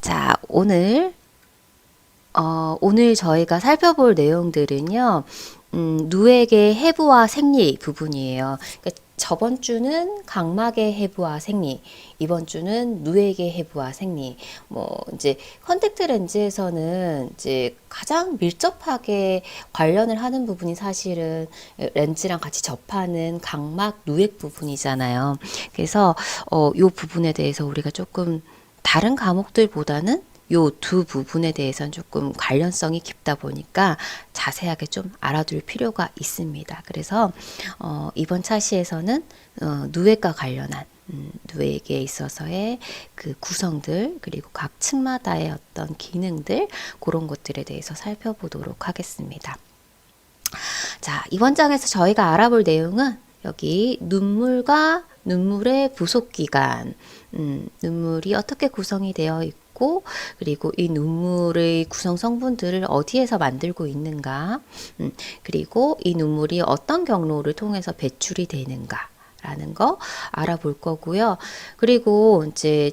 자, 오늘 저희가 살펴볼 내용들은요, 누에게 해부와 생리 부분이에요. 그러니까 저번 주는 각막의 해부와 생리, 이번 주는 누에게 해부와 생리. 이제 컨택트 렌즈에서는 이제 가장 밀접하게 관련을 하는 부분이 사실은 렌즈랑 같이 접하는 각막 누액 부분이잖아요. 그래서 요 부분에 대해서 우리가 조금 다른 과목들보다는 요 두 부분에 대해서는 조금 관련성이 깊다 보니까 자세하게 좀 알아둘 필요가 있습니다. 그래서 이번 차시에서는 누에과 관련한 누에게 있어서의 그 구성들 그리고 각 층마다의 어떤 기능들 그런 것들에 대해서 살펴보도록 하겠습니다. 자, 이번 장에서 저희가 알아볼 내용은 여기 눈물과 눈물의 부속기관, 눈물이 어떻게 구성이 되어 있고, 그리고 이 눈물의 구성 성분들을 어디에서 만들고 있는가, 그리고 이 눈물이 어떤 경로를 통해서 배출이 되는가, 라는 거 알아볼 거고요. 그리고 이제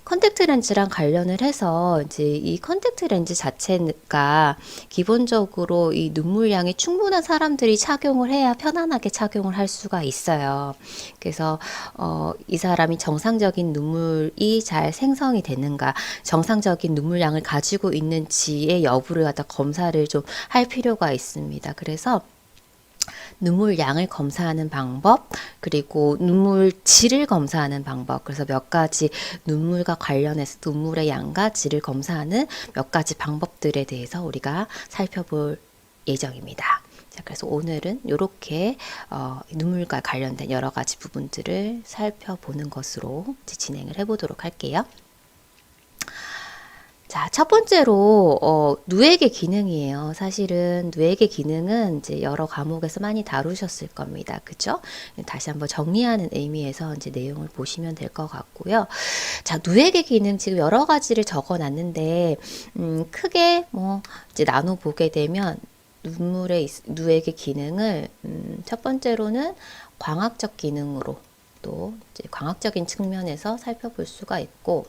컨택트 렌즈랑 관련을 해서 이제 이 컨택트 렌즈 자체가 기본적으로 이 눈물량이 충분한 사람들이 착용을 해야 편안하게 착용을 할 수가 있어요. 그래서 이 사람이 정상적인 눈물이 잘 생성이 되는가, 정상적인 눈물량을 가지고 있는지의 여부를 갖다 검사를 좀 할 필요가 있습니다. 그래서 눈물 양을 검사하는 방법, 그리고 눈물 질을 검사하는 방법, 그래서 몇 가지 눈물과 관련해서 눈물의 양과 질을 검사하는 몇 가지 방법들에 대해서 우리가 살펴볼 예정입니다. 자, 그래서 오늘은 이렇게 눈물과 관련된 여러 가지 부분들을 살펴보는 것으로 진행을 해보도록 할게요. 자, 첫 번째로 누에게 기능이에요. 사실은 누에게 기능은 이제 여러 과목에서 많이 다루셨을 겁니다. 그죠? 다시 한번 정리하는 의미에서 이제 내용을 보시면 될 것 같고요. 자, 누에게 기능 지금 여러 가지를 적어 놨는데 크게 이제 나눠 보게 되면 누에게 기능을 첫 번째로는 광학적 기능으로 또 이제 광학적인 측면에서 살펴볼 수가 있고,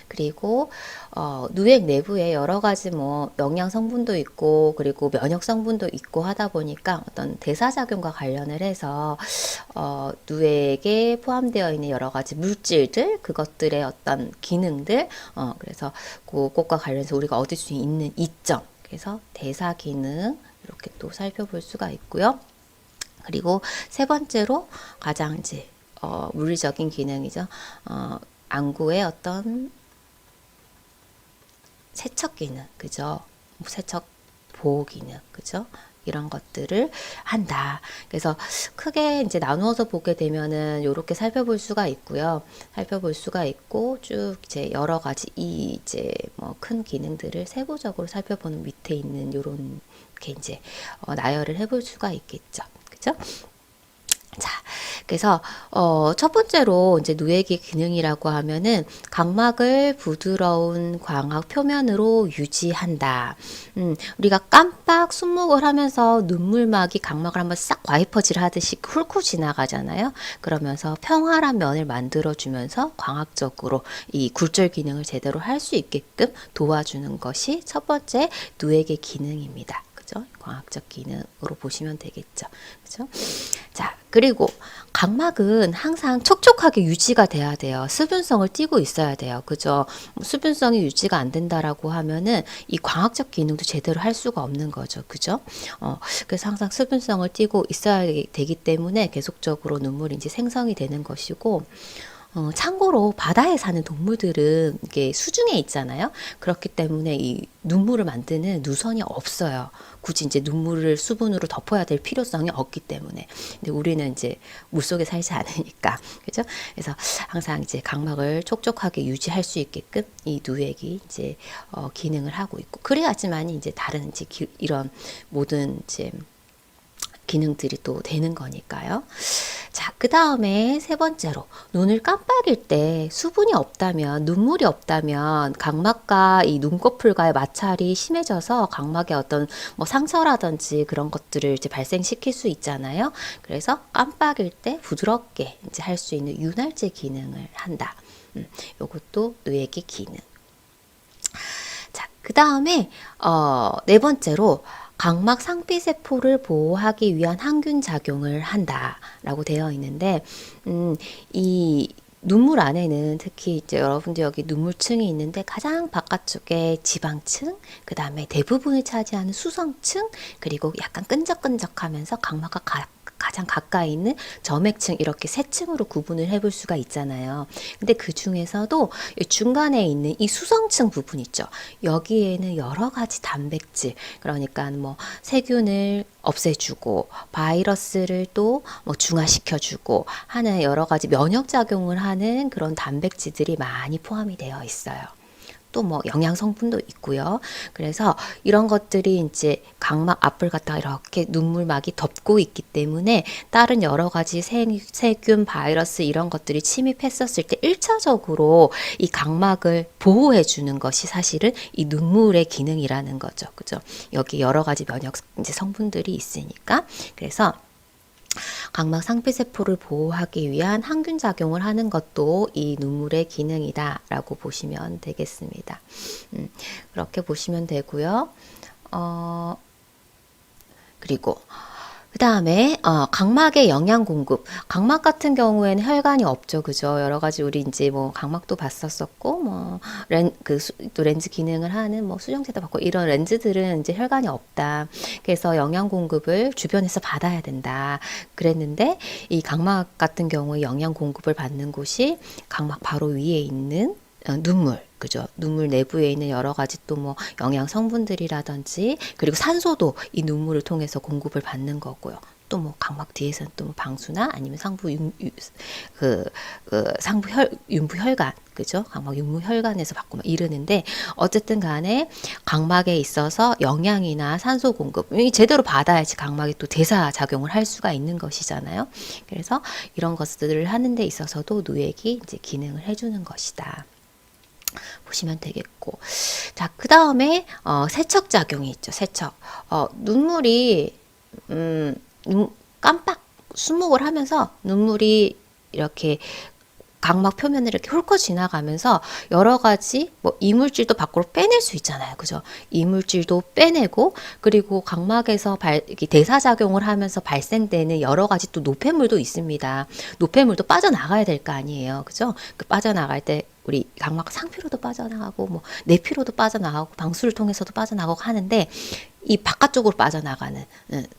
그리고 누액 내부에 여러 가지 영양 성분도 있고 그리고 면역 성분도 있고 하다 보니까 어떤 대사작용과 관련을 해서 누액에 포함되어 있는 여러 가지 물질들 그것들의 어떤 기능들 그래서 그것과 관련해서 우리가 얻을 수 있는 이점, 그래서 대사 기능 이렇게 또 살펴볼 수가 있고요. 그리고 세 번째로 가장 이제 물리적인 기능이죠. 안구의 어떤 세척 기능, 그죠? 세척 보호 기능, 그죠? 이런 것들을 한다. 그래서 크게 이제 나누어서 보게 되면은 이렇게 살펴볼 수가 있고요. 살펴볼 수가 있고 쭉 이제 여러 가지 이제 큰 기능들을 세부적으로 살펴보는 밑에 있는 요런 게 이제 나열을 해볼 수가 있겠죠. 그죠? 자, 그래서 첫 번째로 이제 누에게 기능이라고 하면은 각막을 부드러운 광학 표면으로 유지한다. 우리가 깜빡 숨목을 하면서 눈물막이 각막을 한번 싹 와이퍼질 하듯이 훑고 지나가잖아요. 그러면서 평활한 면을 만들어주면서 광학적으로 이 굴절 기능을 제대로 할 수 있게끔 도와주는 것이 첫 번째 누에게 기능입니다. 광학적 기능으로 보시면 되겠죠. 그죠? 자, 그리고 각막은 항상 촉촉하게 유지가 돼야 돼요. 수분성을 띠고 있어야 돼요. 그죠? 수분성이 유지가 안 된다라고 하면은 이 광학적 기능도 제대로 할 수가 없는 거죠. 그죠? 그래서 항상 수분성을 띠고 있어야 되기 때문에 계속적으로 눈물이 이제 생성이 되는 것이고, 참고로 바다에 사는 동물들은 이게 수중에 있잖아요. 그렇기 때문에 이 눈물을 만드는 누선이 없어요. 굳이 이제 눈물을 수분으로 덮어야 될 필요성이 없기 때문에. 근데 우리는 이제 물속에 살지 않으니까. 그죠? 그래서 항상 이제 각막을 촉촉하게 유지할 수 있게끔 이 누액이 이제 기능을 하고 있고, 그래야지만 이제 다른 이제 이런 모든 이제 기능들이 또 되는 거니까요. 자, 그 다음에 세 번째로 눈을 깜빡일 때 수분이 없다면, 눈물이 없다면 각막과 이 눈꺼풀과의 마찰이 심해져서 각막에 어떤 상처라든지 그런 것들을 이제 발생시킬 수 있잖아요. 그래서 깜빡일 때 부드럽게 이제 할 수 있는 윤활제 기능을 한다. 요것도 누에게 기능. 자, 그 다음에 네 번째로 각막 상피세포를 보호하기 위한 항균 작용을 한다라고 되어 있는데, 이 눈물 안에는 특히 이제 여러분들 여기 눈물층이 있는데 가장 바깥쪽에 지방층, 그 다음에 대부분을 차지하는 수성층, 그리고 약간 끈적끈적하면서 각막과 가장 가까이 있는 점액층, 이렇게 세 층으로 구분을 해볼 수가 있잖아요. 근데 그 중에서도 중간에 있는 이 수성층 부분 있죠. 여기에는 여러 가지 단백질, 그러니까 뭐 세균을 없애주고 바이러스를 또 뭐 중화시켜주고 하는 여러 가지 면역 작용을 하는 그런 단백질들이 많이 포함이 되어 있어요. 또 뭐 영양 성분도 있고요. 그래서 이런 것들이 이제 각막 앞을 갖다가 이렇게 눈물막이 덮고 있기 때문에 다른 여러 가지 세균, 바이러스 이런 것들이 침입했었을 때 1차적으로 이 각막을 보호해 주는 것이 사실은 이 눈물의 기능이라는 거죠. 그죠? 여기 여러 가지 면역 이제 성분들이 있으니까. 그래서 각막 상피세포를 보호하기 위한 항균 작용을 하는 것도 이 눈물의 기능이다라고 보시면 되겠습니다. 그렇게 보시면 되고요. 그리고 그 다음에 각막의 영양 공급. 각막 같은 경우에는 혈관이 없죠, 그죠? 여러 가지 우리 이제 뭐 각막도 봤었었고, 뭐 또 렌즈 기능을 하는 뭐 수정제도 받고 이런 렌즈들은 이제 혈관이 없다. 그래서 영양 공급을 주변에서 받아야 된다. 그랬는데 이 각막 같은 경우에 영양 공급을 받는 곳이 각막 바로 위에 있는 눈물. 그죠? 눈물 내부에 있는 여러 가지 또 뭐 영양 성분들이라든지, 그리고 산소도 이 눈물을 통해서 공급을 받는 거고요. 또 뭐 각막 뒤에서는 또 뭐 방수나 아니면 상부 윤부 혈관, 그죠? 각막 윤부 혈관에서 받고 막 이러는데, 어쨌든 간에 각막에 있어서 영양이나 산소 공급이 제대로 받아야지 각막이 또 대사 작용을 할 수가 있는 것이잖아요. 그래서 이런 것들을 하는 데 있어서도 누액이 이제 기능을 해주는 것이다. 보시면 되겠고. 자, 그 다음에 세척 작용이 있죠. 세척. 눈물이 깜빡 수목을 하면서 눈물이 이렇게 각막 표면을 이렇게 훑고 지나가면서 여러 가지 뭐 이물질도 밖으로 빼낼 수 있잖아요. 그죠? 이물질도 빼내고, 그리고 각막에서 대사작용을 하면서 발생되는 여러 가지 또 노폐물도 있습니다. 노폐물도 빠져나가야 될 거 아니에요. 그죠? 그 빠져나갈 때 우리 각막 상피로도 빠져나가고 뭐 내피로도 빠져나가고 방수를 통해서도 빠져나가고 하는데, 이 바깥쪽으로 빠져나가는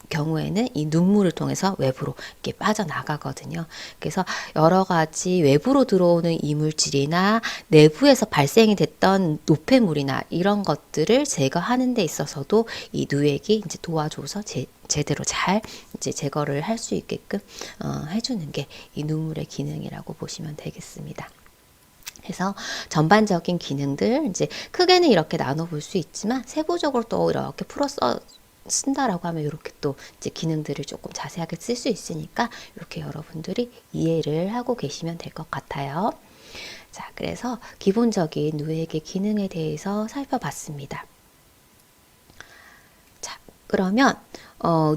경우에는 이 눈물을 통해서 외부로 이렇게 빠져나가거든요. 그래서 여러 가지 외부로 들어오는 이물질이나 내부에서 발생이 됐던 노폐물이나 이런 것들을 제거하는 데 있어서도 이 누액이 이제 도와줘서 제대로 잘 이제 제거를 할 수 있게끔 해주는 게 이 눈물의 기능이라고 보시면 되겠습니다. 그래서 전반적인 기능들 이제 크게는 이렇게 나눠 볼 수 있지만, 세부적으로 또 이렇게 풀어 쓴다라고 하면 이렇게 또 이제 기능들을 조금 자세하게 쓸 수 있으니까 이렇게 여러분들이 이해를 하고 계시면 될 것 같아요. 자, 그래서 기본적인 누액의 기능에 대해서 살펴봤습니다. 자, 그러면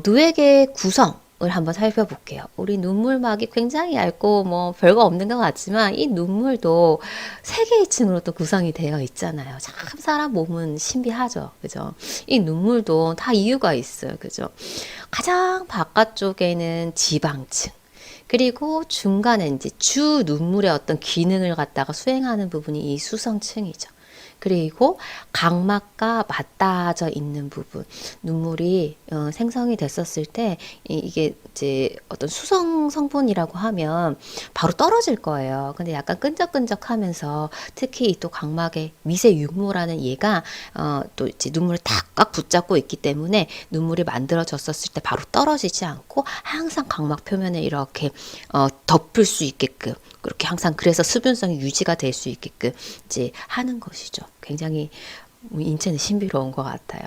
누액의 구성 을 한번 살펴볼게요. 우리 눈물막이 굉장히 얇고 뭐 별거 없는 것 같지만, 이 눈물도 세 개의 층으로 또 구성이 되어 있잖아요. 참 사람 몸은 신비하죠. 그죠? 이 눈물도 다 이유가 있어요. 그죠? 가장 바깥쪽에는 지방층, 그리고 중간에 이제 주 눈물의 어떤 기능을 갖다가 수행하는 부분이 이 수성층이죠. 그리고 각막과 맞닿아져 있는 부분, 눈물이 생성이 됐었을 때 이게 이제 어떤 수성 성분이라고 하면 바로 떨어질 거예요. 근데 약간 끈적끈적하면서 특히 또 각막의 미세 육모라는 얘가 또 이제 눈물을 탁 붙잡고 있기 때문에 눈물이 만들어졌었을 때 바로 떨어지지 않고 항상 각막 표면에 이렇게 덮을 수 있게끔, 그렇게 항상 그래서 수분성이 유지가 될 수 있게끔 이제 하는 것이죠. 굉장히 인체는 신비로운 것 같아요.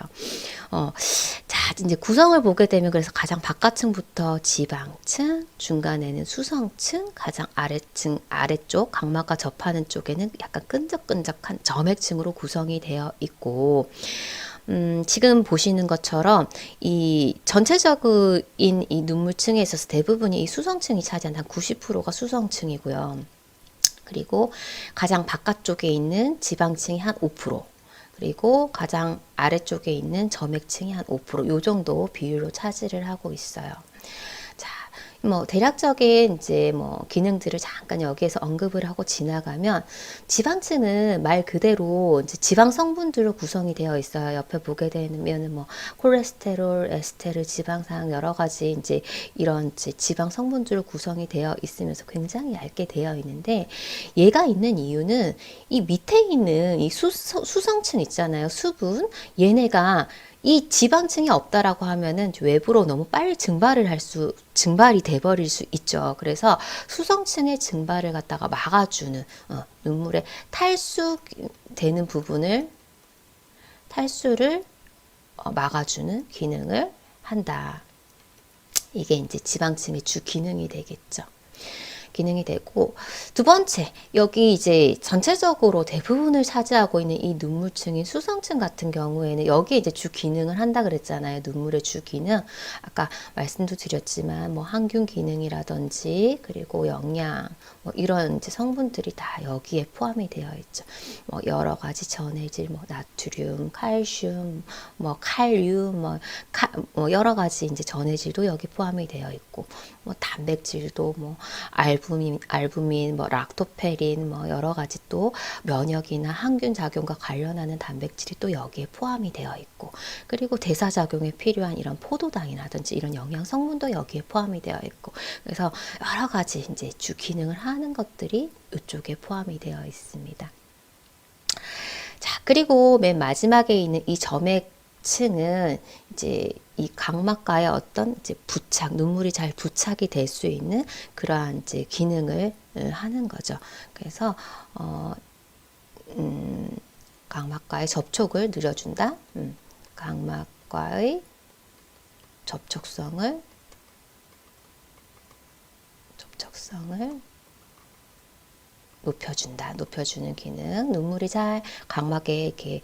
자, 이제 구성을 보게 되면 그래서 가장 바깥층부터 지방층, 중간에는 수성층, 가장 아래쪽 각막과 접하는 쪽에는 약간 끈적끈적한 점액층으로 구성이 되어 있고, 지금 보시는 것처럼 이 전체적인 이 눈물층에 있어서 대부분이 이 수성층이 차지한 한 90%가 수성층이고요. 그리고 가장 바깥쪽에 있는 지방층이 한 5%, 그리고 가장 아래쪽에 있는 점액층이 한 5%, 요 정도 비율로 차지를 하고 있어요. 자, 뭐 대략적인 이제 뭐 기능들을 잠깐 여기에서 언급을 하고 지나가면, 지방층은 말 그대로 이제 지방 성분들로 구성이 되어 있어요. 옆에 보게 되면은 뭐 콜레스테롤, 에스테르, 지방산 여러 가지 이제 이런 이제 지방 성분들로 구성이 되어 있으면서 굉장히 얇게 되어 있는데, 얘가 있는 이유는 이 밑에 있는 이 수성층 있잖아요. 수분. 얘네가 이 지방층이 없다라고 하면은 외부로 너무 빨리 증발이 돼버릴 수 있죠. 그래서 수성층의 증발을 갖다가 막아주는, 눈물에 탈수되는 부분을, 탈수를 막아주는 기능을 한다. 이게 이제 지방층의 주 기능이 되겠죠. 기능이 되고, 두 번째, 여기 이제 전체적으로 대부분을 차지하고 있는 이 눈물층인 수성층 같은 경우에는 여기에 이제 주 기능을 한다 그랬잖아요. 눈물의 주 기능. 아까 말씀도 드렸지만 뭐 항균 기능이라든지, 그리고 영양, 뭐 이런 이제 성분들이 다 여기에 포함이 되어 있죠. 뭐 여러 가지 전해질, 뭐 나트륨, 칼슘, 뭐 칼륨, 뭐 여러 가지 이제 전해질도 여기 포함이 되어 있고, 뭐 단백질도 뭐 알부민, 뭐 락토페린, 뭐 여러 가지 또 면역이나 항균 작용과 관련하는 단백질이 또 여기에 포함이 되어 있고, 그리고 대사 작용에 필요한 이런 포도당이라든지 이런 영양 성분도 여기에 포함이 되어 있고, 그래서 여러 가지 이제 주 기능을 하는 것들이 이쪽에 포함이 되어 있습니다. 자, 그리고 맨 마지막에 있는 이 점액층은 이제 이 각막과의 어떤 이제 부착, 눈물이 잘 부착이 될 수 있는 그러한 이제 기능을 하는 거죠. 그래서 각막과의 접촉을 늘려준다. 각막과의 접촉성을 높여준다. 높여주는 기능. 눈물이 잘 각막에 이렇게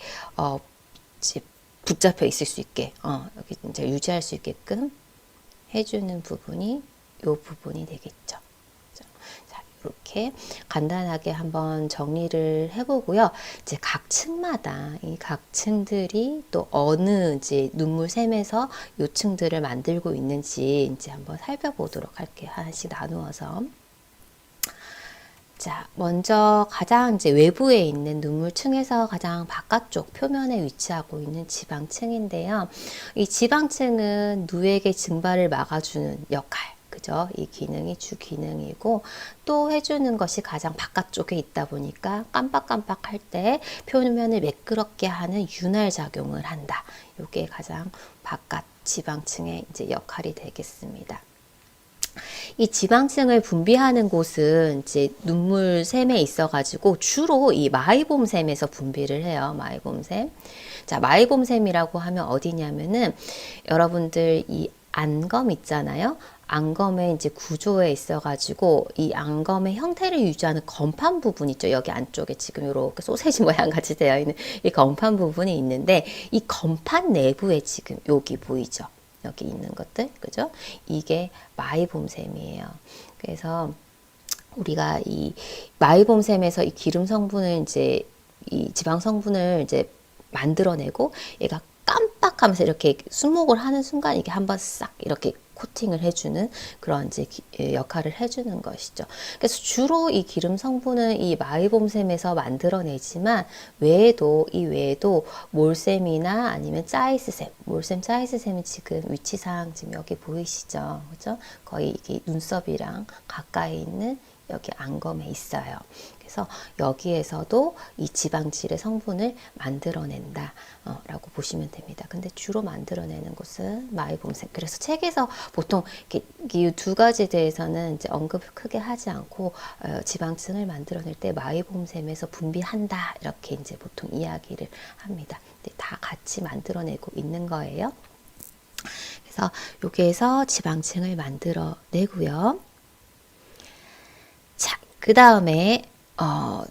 붙잡혀 있을 수 있게, 여기 이제 유지할 수 있게끔 해주는 부분이 요 부분이 되겠죠. 자, 이렇게 간단하게 한번 정리를 해보고요. 이제 각 층마다 이 각 층들이 또 어느 이제 눈물샘에서 요 층들을 만들고 있는지 이제 한번 살펴보도록 할게요. 하나씩 나누어서. 자, 먼저 가장 이제 외부에 있는 눈물층에서 가장 바깥쪽 표면에 위치하고 있는 지방층인데요. 이 지방층은 누액의 증발을 막아주는 역할, 그죠? 이 기능이 주 기능이고, 또 해주는 것이 가장 바깥쪽에 있다 보니까 깜빡깜빡할 때 표면을 매끄럽게 하는 윤활 작용을 한다. 이게 가장 바깥 지방층의 이제 역할이 되겠습니다. 이 지방층을 분비하는 곳은 이제 눈물샘에 있어가지고 주로 이 마이봄샘에서 분비를 해요. 마이봄샘. 자, 마이봄샘이라고 하면 어디냐면은 여러분들 이 안검 있잖아요. 안검의 이제 구조에 있어가지고 이 안검의 형태를 유지하는 건판 부분 있죠. 여기 안쪽에 지금 이렇게 소세지 모양 같이 되어 있는 이 건판 부분이 있는데, 이 건판 내부에 지금 여기 보이죠. 여기 있는 것들, 그죠? 이게 마이봄샘이에요. 그래서 우리가 이 마이봄샘에서 이 기름 성분을 이제 이 지방 성분을 이제 만들어내고, 얘가 깜빡하면서 이렇게 수목을 하는 순간 이게 한번 싹 이렇게 코팅을 해주는 그런 이제 역할을 해주는 것이죠. 그래서 주로 이 기름 성분은 이 마이봄샘에서 만들어내지만 외에도 몰샘이나 아니면 짜이스샘, 몰샘, 짜이스샘은 지금 위치상 지금 여기 보이시죠, 그죠? 거의 이게 눈썹이랑 가까이 있는 여기 안검에 있어요. 그래서 여기에서도 이 지방질의 성분을 만들어낸다 라고 보시면 됩니다. 근데 주로 만들어내는 곳은 마이봄샘. 그래서 책에서 보통 이 두 가지에 대해서는 이제 언급을 크게 하지 않고 지방층을 만들어낼 때 마이봄샘에서 분비한다 이렇게 이제 보통 이야기를 합니다. 근데 다 같이 만들어내고 있는 거예요. 그래서 여기에서 지방층을 만들어내고요. 자, 그 다음에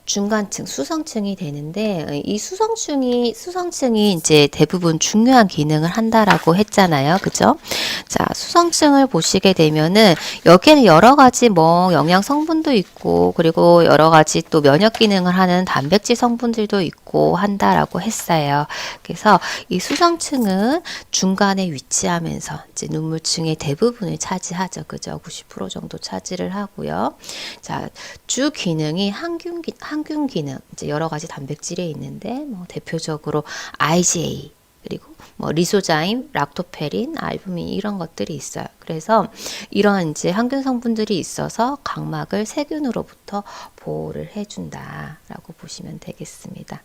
중간층, 수성층이 되는데, 이 수성층이 이제 대부분 중요한 기능을 한다라고 했잖아요. 그죠? 자, 수성층을 보시게 되면은, 여기에는 여러 가지 뭐, 영양 성분도 있고, 그리고 여러 가지 또 면역 기능을 하는 단백질 성분들도 있고 한다라고 했어요. 그래서 이 수성층은 중간에 위치하면서, 이제 눈물층의 대부분을 차지하죠. 그죠? 90% 정도 차지를 하고요. 자, 주 기능이 항균 기능, 이제 여러 가지 단백질이 있는데, 뭐 대표적으로 IgA, 그리고 뭐 리소자임, 락토페린, 알부민 이런 것들이 있어요. 그래서 이런 이제 항균 성분들이 있어서 각막을 세균으로부터 보호를 해준다라고 보시면 되겠습니다.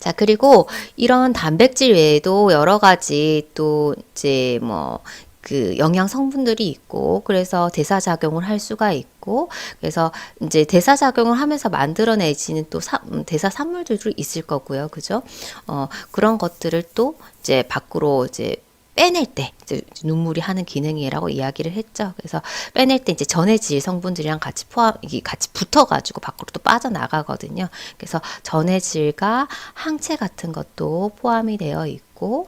자, 그리고 이런 단백질 외에도 여러 가지 또 이제 뭐 그 영양 성분들이 있고, 그래서 대사작용을 할 수가 있고, 그래서 이제 대사작용을 하면서 만들어내지는 또 대사 산물들도 있을 거고요. 그죠? 그런 것들을 또 이제 밖으로 이제 빼낼 때 이제 눈물이 하는 기능이라고 이야기를 했죠. 그래서 빼낼 때 이제 전해질 성분들이랑 같이 같이 붙어가지고 밖으로 또 빠져나가거든요. 그래서 전해질과 항체 같은 것도 포함이 되어 있고,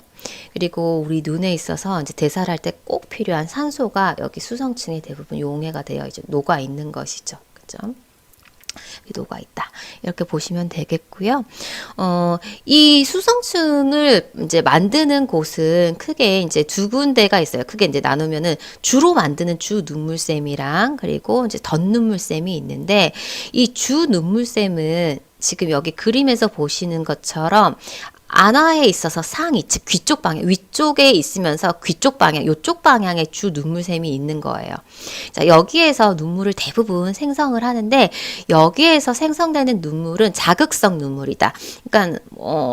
그리고 우리 눈에 있어서 이제 대사를 할 때 꼭 필요한 산소가 여기 수성층에 대부분 용해가 되어 이제 녹아 있는 것이죠. 그죠? 녹아 있다. 이렇게 보시면 되겠고요. 이 수성층을 이제 만드는 곳은 크게 이제 두 군데가 있어요. 크게 이제 나누면은 주로 만드는 주 눈물샘이랑 그리고 이제 덧눈물샘이 있는데, 이 주 눈물샘은 지금 여기 그림에서 보시는 것처럼 안화에 있어서 상위, 즉 귀 쪽 방향, 위쪽에 있으면서 귀 쪽 방향, 요쪽 방향에 주 눈물샘이 있는 거예요. 자, 여기에서 눈물을 대부분 생성을 하는데, 여기에서 생성되는 눈물은 자극성 눈물이다. 그러니까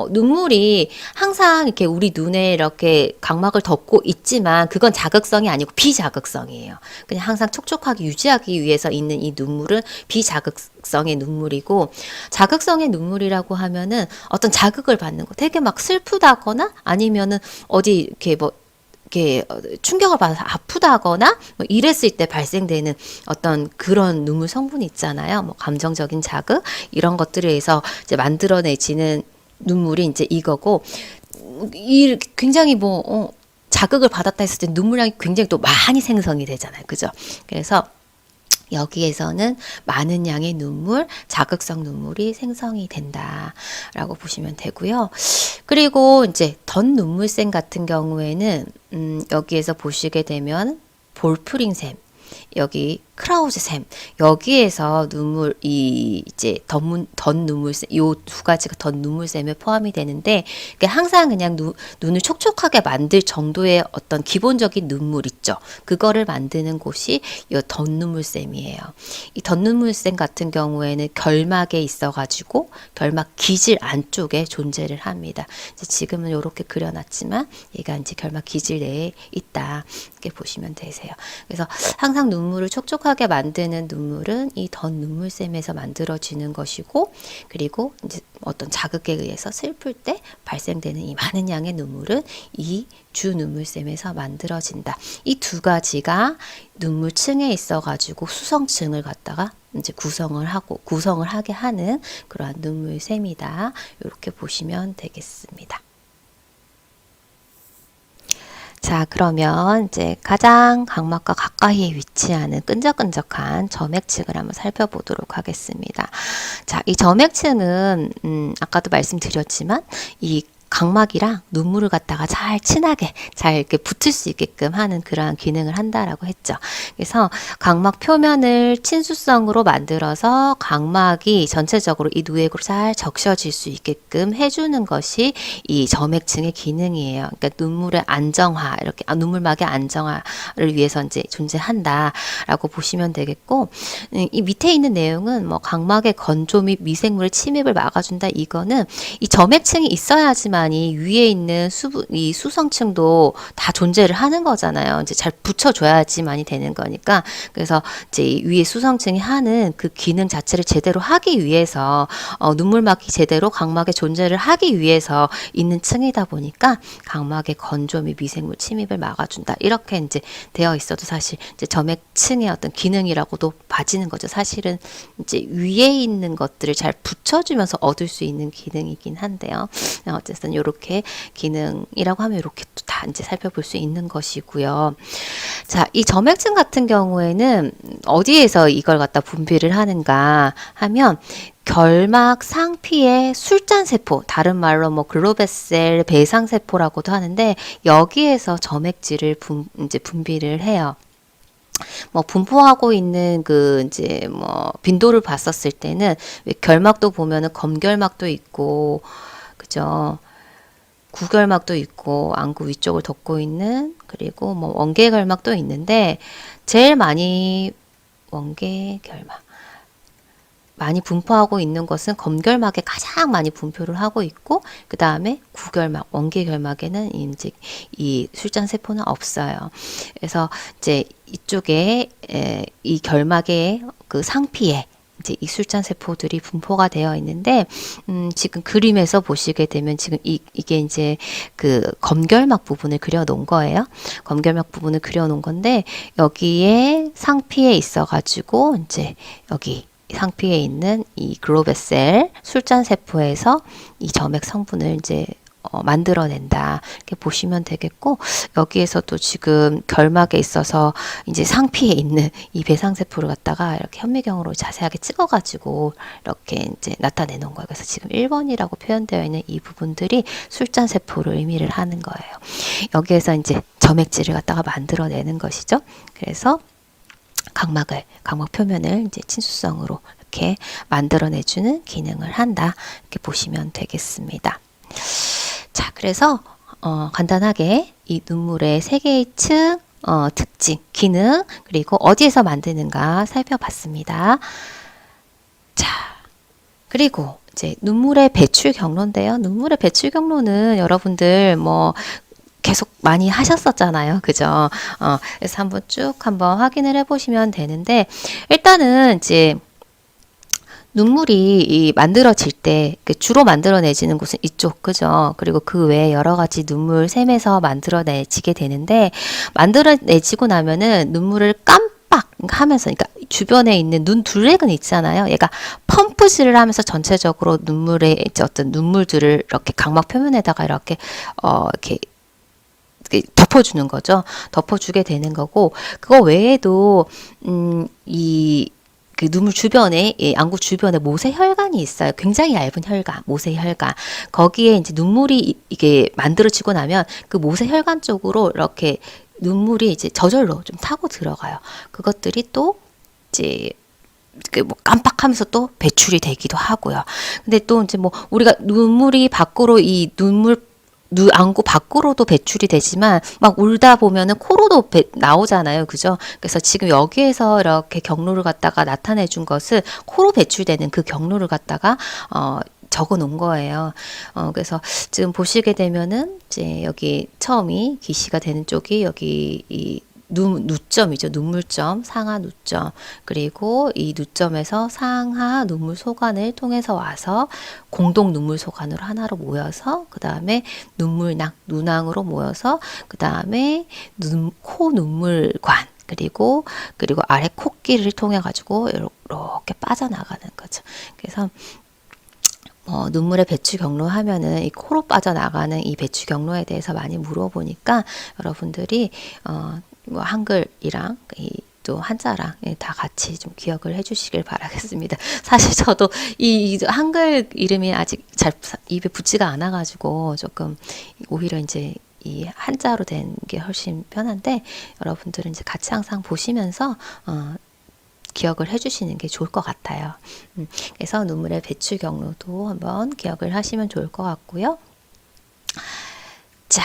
눈물이 항상 이렇게 우리 눈에 이렇게 각막을 덮고 있지만 그건 자극성이 아니고 비자극성이에요. 그냥 항상 촉촉하게 유지하기 위해서 있는 이 눈물은 비자극성의 눈물이고, 자극성의 눈물이라고 하면은 어떤 자극을 받는 거, 되게 막 슬프다거나 아니면은 어디 이렇게 뭐 이렇게 충격을 받아서 아프다거나 뭐 이랬을 때 발생되는 어떤 그런 눈물 성분이 있잖아요. 뭐 감정적인 자극 이런 것들에 의해서 이제 만들어내지는 눈물이 이제 이거고, 이 굉장히 뭐 자극을 받았다 했을 때 눈물량이 굉장히 또 많이 생성이 되잖아요. 그죠? 그래서 여기에서는 많은 양의 눈물, 자극성 눈물이 생성이 된다라고 보시면 되고요. 그리고 이제 덧눈물샘 같은 경우에는 여기에서 보시게 되면 볼프링샘, 여기 크라우즈샘, 여기에서 이제 덧눈물샘, 요 두 가지가 덧눈물샘에 포함이 되는데, 항상 그냥 눈을 촉촉하게 만들 정도의 어떤 기본적인 눈물 있죠. 그거를 만드는 곳이 이 덧눈물샘이에요. 이 덧눈물샘 같은 경우에는 결막에 있어가지고 결막 기질 안쪽에 존재를 합니다. 이제 지금은 이렇게 그려놨지만 얘가 이제 결막 기질 내에 있다. 이렇게 보시면 되세요. 그래서 항상 눈물을 촉촉하게 만드는 눈물은 이 덧눈물샘에서 만들어지는 것이고, 그리고 이제 어떤 자극에 의해서 슬플 때 발생되는 이 많은 양의 눈물은 이 주 눈물샘에서 만들어진다. 이 두 가지가 눈물층에 있어가지고 수성층을 갖다가 이제 구성을 하게 하는 그러한 눈물샘이다. 이렇게 보시면 되겠습니다. 자, 그러면 이제 가장 각막과 가까이에 위치하는 끈적끈적한 점액층을 한번 살펴보도록 하겠습니다. 자, 이 점액층은 아까도 말씀드렸지만 이 각막이랑 눈물을 갖다가 잘 친하게 잘 이렇게 붙을 수 있게끔 하는 그러한 기능을 한다라고 했죠. 그래서 각막 표면을 친수성으로 만들어서 각막이 전체적으로 이 누액으로 잘 적셔질 수 있게끔 해주는 것이 이 점액층의 기능이에요. 그러니까 눈물의 안정화, 이렇게 눈물막의 안정화를 위해서 이제 존재한다라고 보시면 되겠고, 이 밑에 있는 내용은 뭐 각막의 건조 및 미생물의 침입을 막아준다. 이거는 이 점액층이 있어야지만 눈물만이 위에 있는 이 수성층도 다 존재를 하는 거잖아요. 이제 잘 붙여줘야지만이 되는 거니까. 그래서 이제 이 위에 수성층이 하는 그 기능 자체를 제대로 하기 위해서 눈물막이 제대로 각막에 존재를 하기 위해서 있는 층이다 보니까 각막의 건조 및 미생물 침입을 막아준다. 이렇게 이제 되어 있어도 사실 이제 점액층의 어떤 기능이라고도 봐지는 거죠. 사실은 이제 위에 있는 것들을 잘 붙여주면서 얻을 수 있는 기능이긴 한데요. 어쨌든 이렇게 기능이라고 하면 이렇게 또 다 이제 살펴볼 수 있는 것이고요. 자, 이 점액층 같은 경우에는 어디에서 이걸 갖다 분비를 하는가 하면 결막 상피의 술잔세포, 다른 말로 뭐 글로베셀 배상세포라고도 하는데 여기에서 점액질을 이제 분비를 해요. 뭐 분포하고 있는 그 이제 뭐 빈도를 봤었을 때는 결막도 보면은 검결막도 있고, 그죠? 구결막도 있고 안구 위쪽을 덮고 있는, 그리고 뭐 원계결막도 있는데 제일 많이 원계결막 많이 분포하고 있는 것은 검결막에 가장 많이 분포를 하고 있고, 그 다음에 구결막, 원계결막에는 이제 이 술잔세포는 없어요. 그래서 이제 이쪽에 이 결막의 그 상피에 이제 이 술잔 세포들이 분포가 되어 있는데, 지금 그림에서 보시게 되면 지금 이게 이제 그 검결막 부분을 그려 놓은 거예요. 검결막 부분을 그려 놓은 건데, 여기에 상피에 있어 가지고 이제 여기 상피에 있는 이 글로베셀 술잔 세포에서 이 점액 성분을 이제 만들어낸다. 이렇게 보시면 되겠고, 여기에서도 지금 결막에 있어서 이제 상피에 있는 이 배상세포를 갖다가 이렇게 현미경으로 자세하게 찍어가지고 이렇게 이제 나타내 놓은 거예요. 그래서 지금 1번이라고 표현되어 있는 이 부분들이 술잔세포를 의미를 하는 거예요. 여기에서 이제 점액질을 갖다가 만들어내는 것이죠. 그래서 각막 표면을 이제 친수성으로 이렇게 만들어내주는 기능을 한다. 이렇게 보시면 되겠습니다. 자, 그래서 간단하게 이 눈물의 세 개의 층, 특징, 기능, 그리고 어디에서 만드는가 살펴봤습니다. 자, 그리고 이제 눈물의 배출 경로인데요. 눈물의 배출 경로는 여러분들 뭐 계속 많이 하셨었잖아요. 그죠? 그래서 한번 쭉 한번 확인을 해보시면 되는데, 일단은 이제 눈물이 만들어질 때 주로 만들어내지는 곳은 이쪽, 그죠? 그리고 그 외에 여러 가지 눈물 샘에서 만들어내지게 되는데, 만들어내지고 나면은 눈물을 깜빡 하면서, 그러니까 주변에 있는 눈 둘레근 있잖아요. 얘가 펌프질을 하면서 전체적으로 눈물의 어떤 눈물들을 이렇게 각막 표면에다가 이렇게 덮어주는 거죠. 덮어주게 되는 거고, 그거 외에도 그 눈물 주변에, 안구 주변에 모세혈관이 있어요. 굉장히 얇은 혈관, 모세혈관. 거기에 이제 눈물이 이게 만들어지고 나면 그 모세혈관 쪽으로 이렇게 눈물이 이제 저절로 좀 타고 들어가요. 그것들이 또 이제 뭐 깜빡하면서 또 배출이 되기도 하고요. 근데 또 이제 뭐 우리가 눈물이 밖으로 안구 밖으로도 배출이 되지만 막 울다 보면은 코로도 나오잖아요. 그죠? 그래서 지금 여기에서 이렇게 경로를 갖다가 나타내 준 것은 코로 배출되는 그 경로를 갖다가 적어 놓은 거예요. 그래서 지금 보시게 되면은 이제 여기 처음이 기시가 되는 쪽이 여기 이 누점이죠. 눈물점, 상하 누점. 그리고 이 누점에서 상하 눈물 소관을 통해서 와서 공동 눈물 소관으로 하나로 모여서, 그 다음에 눈물낭, 눈왕으로 모여서, 그 다음에 코 눈물관, 그리고 아래 코끼리를 통해 가지고 이렇게 빠져나가는 거죠. 그래서 눈물의 배출 경로 하면은 이 코로 빠져나가는 이 배출 경로에 대해서 많이 물어보니까 여러분들이 뭐 한글이랑 또 한자랑 다 같이 좀 기억을 해주시길 바라겠습니다. 사실 저도 이 한글 이름이 아직 잘 입에 붙지가 않아가지고 조금 오히려 이제 이 한자로 된 게 훨씬 편한데, 여러분들은 이제 같이 항상 보시면서 기억을 해주시는 게 좋을 것 같아요. 그래서 눈물의 배출 경로도 한번 기억을 하시면 좋을 것 같고요. 자,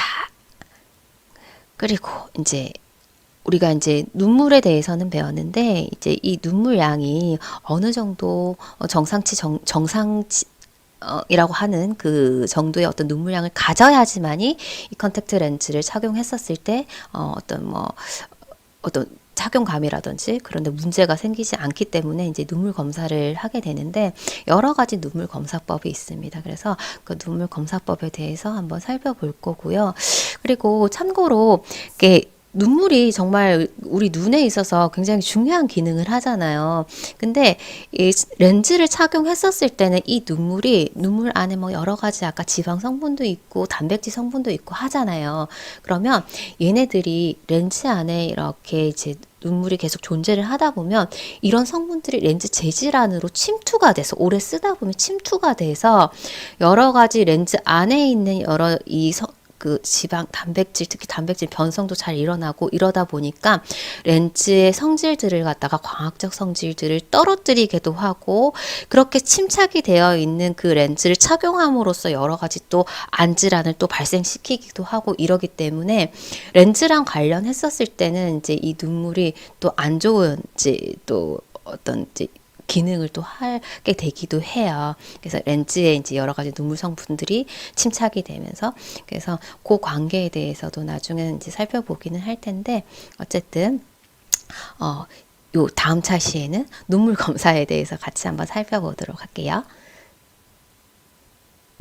그리고 이제 우리가 이제 눈물에 대해서는 배웠는데, 이제 이 눈물 양이 어느 정도 정상치 이라고 하는 그 정도의 어떤 눈물량을 가져야지만이 이 컨택트 렌즈를 착용했었을 때 어떤 착용감이라든지 그런데 문제가 생기지 않기 때문에 이제 눈물 검사를 하게 되는데 여러 가지 눈물 검사법이 있습니다. 그래서 그 눈물 검사법에 대해서 한번 살펴볼 거고요. 그리고 참고로 이게 눈물이 정말 우리 눈에 있어서 굉장히 중요한 기능을 하잖아요. 근데 이 렌즈를 착용했었을 때는 이 눈물이 눈물 안에 뭐 여러 가지 아까 지방 성분도 있고 단백질 성분도 있고 하잖아요. 그러면 얘네들이 렌즈 안에 이렇게 이제 눈물이 계속 존재를 하다 보면 이런 성분들이 렌즈 재질 안으로 침투가 돼서 오래 쓰다 보면 침투가 돼서 여러 가지 렌즈 안에 있는 여러 그 지방, 단백질, 특히 단백질 변성도 잘 일어나고 이러다 보니까 렌즈의 성질들을 갖다가 광학적 성질들을 떨어뜨리기도 하고 그렇게 침착이 되어 있는 그 렌즈를 착용함으로써 여러 가지 또 안질환을 또 발생시키기도 하고 이러기 때문에 렌즈랑 관련했었을 때는 이제 이 눈물이 또 안 좋은지 또 어떤 이제 기능을 또 하게 되기도 해요. 그래서 렌즈에 이제 여러 가지 눈물 성분들이 침착이 되면서 그래서 그 관계에 대해서도 나중에는 이제 살펴보기는 할 텐데 어쨌든 요 다음 차시에는 눈물 검사에 대해서 같이 한번 살펴보도록 할게요.